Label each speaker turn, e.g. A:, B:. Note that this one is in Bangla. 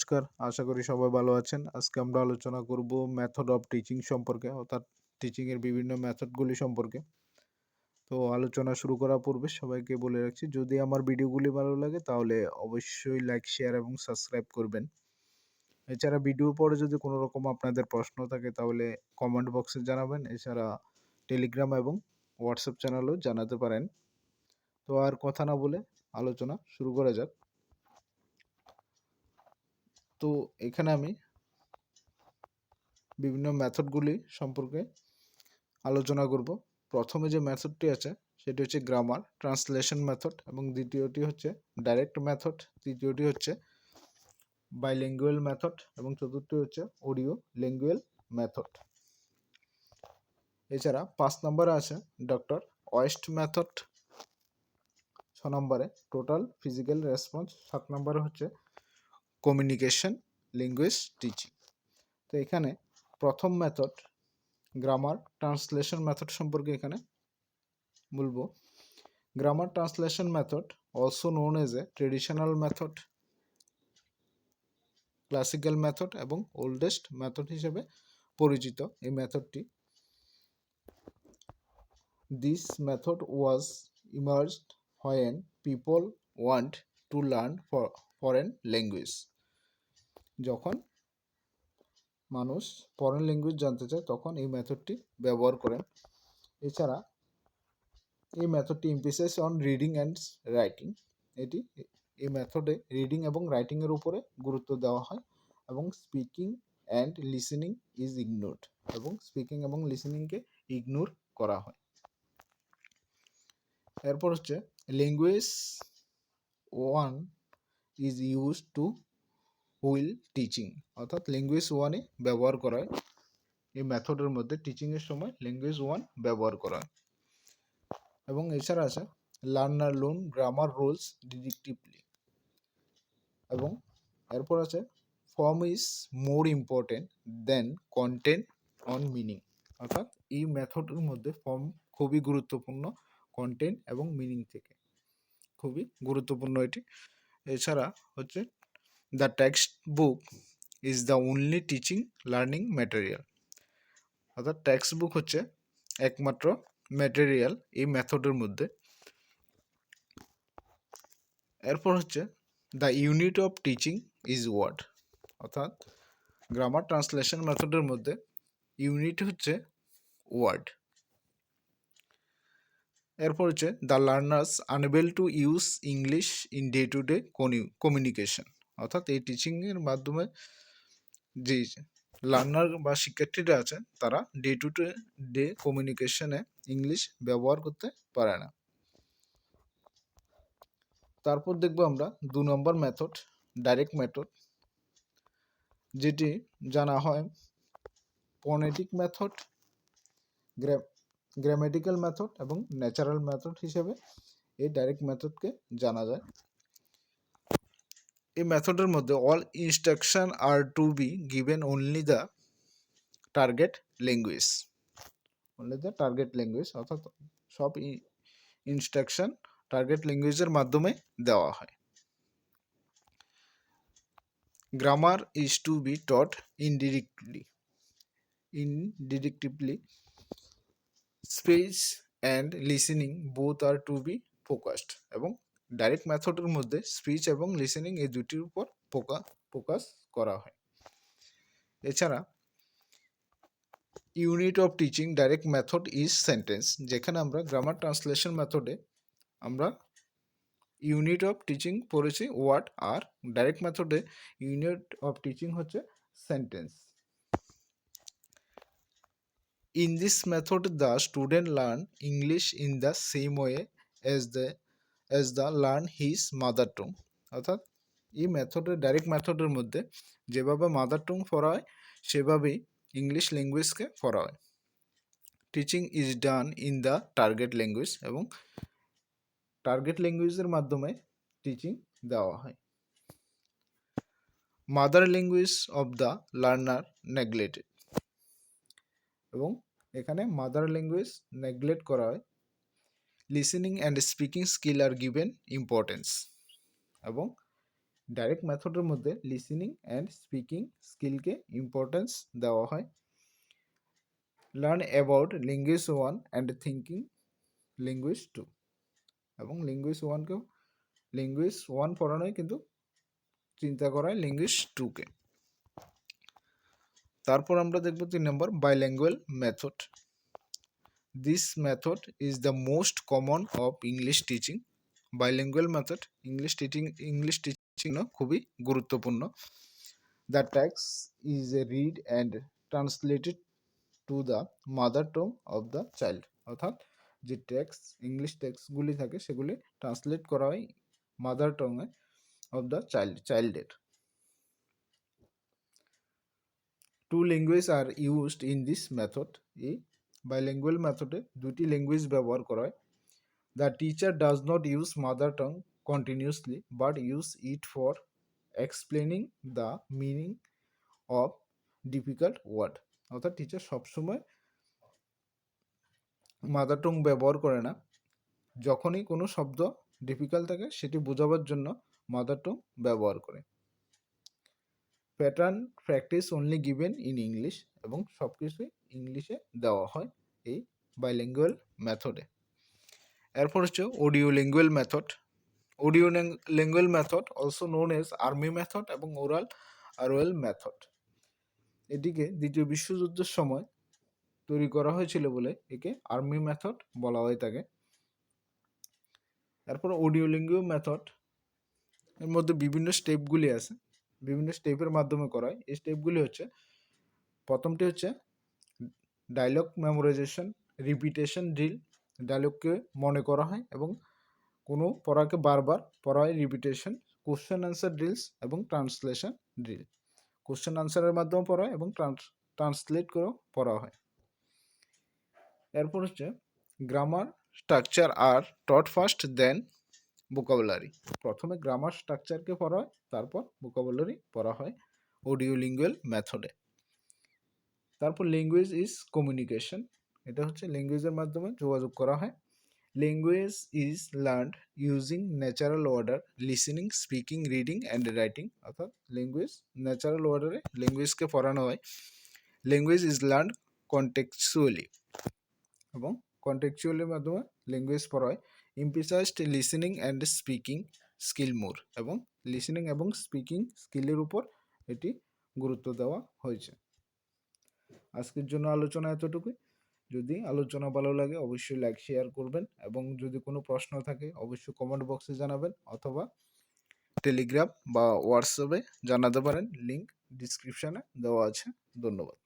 A: নমস্কার, আশা করি সবাই ভালো আছেন। আজকে আমরা আলোচনা করব মেথড অফ টিচিং সম্পর্কে, অর্থাৎ টিচিং এর বিভিন্ন মেথডগুলি সম্পর্কে। তো আলোচনা শুরু করার পূর্বে সবাইকে বলে রাখছি, যদি আমার ভিডিওগুলি ভালো লাগে তাহলে অবশ্যই লাইক, শেয়ার এবং সাবস্ক্রাইব করবেন। এছাড়া ভিডিওর পরে যদি কোনো রকম আপনাদের প্রশ্ন থাকে তাহলে কমেন্ট বক্সে জানাবেন। এছাড়া টেলিগ্রাম এবং হোয়াটসঅ্যাপ চ্যানেলেও জানাতে পারেন। তো আর কথা না বলে আলোচনা শুরু করা যাক। তো এখানে আমি বিভিন্ন মেথডগুলি সম্পর্কে আলোচনা করব। প্রথমে যে মেথডটি আছে সেটি হচ্ছে গ্রামার ট্রান্সলেশন মেথড, এবং দ্বিতীয়টি হচ্ছে ডাইরেক্ট মেথড, তৃতীয়টি হচ্ছে বাইলিঙ্গুয়াল মেথড এবং চতুর্থটি হচ্ছে অডিও লিঙ্গুয়াল মেথড। এছাড়া 5 নম্বরে আছে ডক্টর ওয়েস্ট মেথড, 6 নম্বরে টোটাল ফিজিক্যাল রেসপন্স, 7 নম্বরে হচ্ছে কমিউনিকেশন ল্যাঙ্গুয়েজ টিচিং। তো এখানে প্রথম মেথড গ্রামার ট্রান্সলেশন মেথড সম্পর্কে এখানে বলবো। Grammar translation method, also known as a traditional method, classical method এবং ওল্ডেস্ট মেথড হিসেবে পরিচিত এই মেথডটি। This method was emerged when people want to learn foreign language. যখন মানুষ ফরেন ল্যাঙ্গুয়েজ জানতে চায় তখন এই মেথডটি ব্যবহার করেন। এছাড়া এই মেথডটি emphasize on reading and writing. এই মেথডে রিডিং এবং রাইটিংয়ের উপরে গুরুত্ব দেওয়া হয়, এবং speaking and listening is ignored, এবং স্পিকিং এবং লিসেনিংকে ইগনোর করা হয়। এরপর হচ্ছে language 1 is use to wheel teaching, অর্থাৎ ল্যাঙ্গুয়েজ 1 ব্যবহার করা হয়। এই মেথডের মধ্যে টিচিংয়ের সময় ল্যাঙ্গুয়েজ 1 ব্যবহার করা হয়। এবং এছাড়া আছে learner learns grammar rules deductively, এবং এরপর আছে form is more important than content on meaning, অর্থাৎ এই মেথডের মধ্যে ফর্ম খুবই গুরুত্বপূর্ণ কন্টেন্ট এবং মিনিং থেকে, খুবই গুরুত্বপূর্ণ এটি। এছাড়া হচ্ছে the text book is the only teaching learning material, অর্থাৎ টেক্সট বুক হচ্ছে একমাত্র ম্যাটেরিয়াল এই মেথডের মধ্যে। এরপর হচ্ছে the unit of teaching is word, অর্থাৎ গ্রামার ট্রান্সলেশন মেথডের মধ্যে ইউনিট হচ্ছে ওয়ার্ড। এরপর হচ্ছে the learners unable to use English in day to day communication, অর্থাৎ এই টিচিংয়ের মাধ্যমে যে লার্নার বা শিক্ষার্থীরা আছে তারা ডে টু ডে কমিউনিকেশনে ইংলিশ ব্যবহার করতে পারে না। তারপর দেখবো আমরা 2 নম্বর মেথড ডাইরেক্ট মেথড, যেটি জানা হয় ফনেটিক মেথড, গ্রামেটিক্যাল মেথড এবং ন্যাচারাল মেথড হিসেবে এই ডাইরেক্ট মেথডকে জানা যায়। এই মেথডের মধ্যে all instruction are to be given only the target language, অর্থাৎ সব ইনস্ট্রাকশন টার্গেট ল্যাঙ্গুয়েজের মাধ্যমে দেওয়া হয়। Grammar is to be taught indirectly, speech and listening both are to be focused, এবং ডাইরেক্ট মেথডের মধ্যে স্পিচ এবং লিসেনিং এই দুটির উপর ফোকাস করা হয়। এছাড়া unit of teaching direct method is sentence, যেখানে আমরা গ্রামার ট্রান্সলেশন মেথডে আমরা ইউনিট অফ টিচিং পড়েছি ওয়ার্ড, আর ডাইরেক্ট মেথডে ইউনিট অফ টিচিং হচ্ছে sentence. In this method, the student learn English in the same way as the learn his mother tongue, অর্থাৎ এই মেথডের ডাইরেক্ট মেথডের মধ্যে যেভাবে মাদার টং পড়া হয় সেভাবেই ইংলিশ ল্যাঙ্গুয়েজকে পড়া হয়। Teaching is done in the target language, এবং টার্গেট ল্যাঙ্গুয়েজের মাধ্যমে টিচিং দেওয়া হয়। Mother language of the learner neglected, এবং এখানে মাদার ল্যাঙ্গুয়েজ নেগলেক্ট করা হয়। Listening and speaking skill are given importance, এবং ডাইরেক্ট মেথডের মধ্যে লিসেনিং অ্যান্ড স্পিকিং স্কিলকে ইম্পর্টেন্স দেওয়া হয়। Learn about language 1 and thinking language 2, এবং ল্যাঙ্গুয়েজ 1কেও ল্যাঙ্গুয়েজ 1 পড়ানোয় কিন্তু চিন্তা করায় ল্যাঙ্গুয়েজ 2কে। তারপর আমরা দেখব 3 নম্বর bilingual method. This method is the most common of English teaching. Bilingual method English teaching খুবই গুরুত্বপূর্ণ। The text is read and translated to the mother tongue of the child, অর্থাৎ যে ইংলিশ টেক্সটগুলি থাকে সেগুলি ট্রান্সলেট করা হয় মাদার টংয়ে অফ দ্য চাইল্ডের। Two language are used in this method. এই বাইল্যাঙ্গুয়াল মেথডে দুটি ল্যাঙ্গুয়েজ ব্যবহার করা হয়। The teacher does not use mother টং continuously but use it for explaining the meaning of difficult word, অর্থাৎ টিচার সবসময় মাদার টং ব্যবহার করে না, যখনই কোনো শব্দ ডিফিকাল্ট থাকে সেটি বোঝাবার জন্য মাদার টং ব্যবহার করে। Pattern practice only given in English, এবং সব কিছুই ইংলিশে দেওয়া হয় এই বাইল্যাঙ্গুয়াল মেথডে। এরপর হচ্ছে audio lingual method. Audio lingual method also known as army method এবং ওরাল আরওয়েল মেথড। এটিকে দ্বিতীয় বিশ্বযুদ্ধের সময় তৈরি করা হয়েছিল বলে একে আর্মি মেথড বলা হয়ে থাকে। তারপর অডিও ল্যাঙ্গুয়াল মেথড এর মধ্যে বিভিন্ন স্টেপগুলি আছে, বিভিন্ন স্টেপের মাধ্যমে করা হয়। এই স্টেপগুলি হচ্ছে, প্রথমটি হচ্ছে ডায়লগ মেমোরাইজেশন, রিপিটেশন ড্রিল। ডায়লগকে মনে করা হয় এবং কোনো পড়াকে বারবার পড়া হয়, রিপিটেশন। কোশ্চেন অ্যান্সার ড্রিলস এবং ট্রান্সলেশন ড্রিল। কোশ্চেন আনসারের মাধ্যমে পড়া হয় এবং ট্রান্সলেট করেও পড়া হয়। এরপর হচ্ছে গ্রামার স্ট্রাকচার আর টট ফার্স্ট দেন ভোকাবুলারি। প্রথমে গ্রামার স্ট্রাকচারকে পড়া হয়, তারপর ভোকাবুলারি পড়া হয় অডিও লিঙ্গুয়াল মেথডে। তারপর ল্যাঙ্গুয়েজ ইজ কমিউনিকেশন। এটা হচ্ছে ল্যাঙ্গুয়েজের মাধ্যমে যোগাযোগ করা হয়। Language is learned using natural order, listening, speaking, reading and writing, অর্থাৎ ল্যাঙ্গুয়েজ ন্যাচারাল অর্ডারে ল্যাঙ্গুয়েজকে পড়ানো হয়। ল্যাঙ্গুয়েজ ইজ লার্নড কন্টেক্সচুয়ালি, এবং কন্টেক্সচুয়ালের মাধ্যমে ল্যাঙ্গুয়েজ পড়া হয়। Emphasized listening and speaking skill more, এবং লিসেনিং এবং স্পিকিং স্কিলের উপর এটি গুরুত্ব দেওয়া হয়েছে। আজকের জন্য আলোচনা এতটুকুই। যদি আলোচনা ভালো লাগে অবশ্যই লাইক শেয়ার করবেন, এবং যদি কোনো প্রশ্ন থাকে অবশ্যই কমেন্ট বক্সে জানাবেন, অথবা টেলিগ্রাম বা হোয়াটসঅ্যাপে জানাতে পারেন। লিঙ্ক ডিসক্রিপশানে দেওয়া আছে। ধন্যবাদ।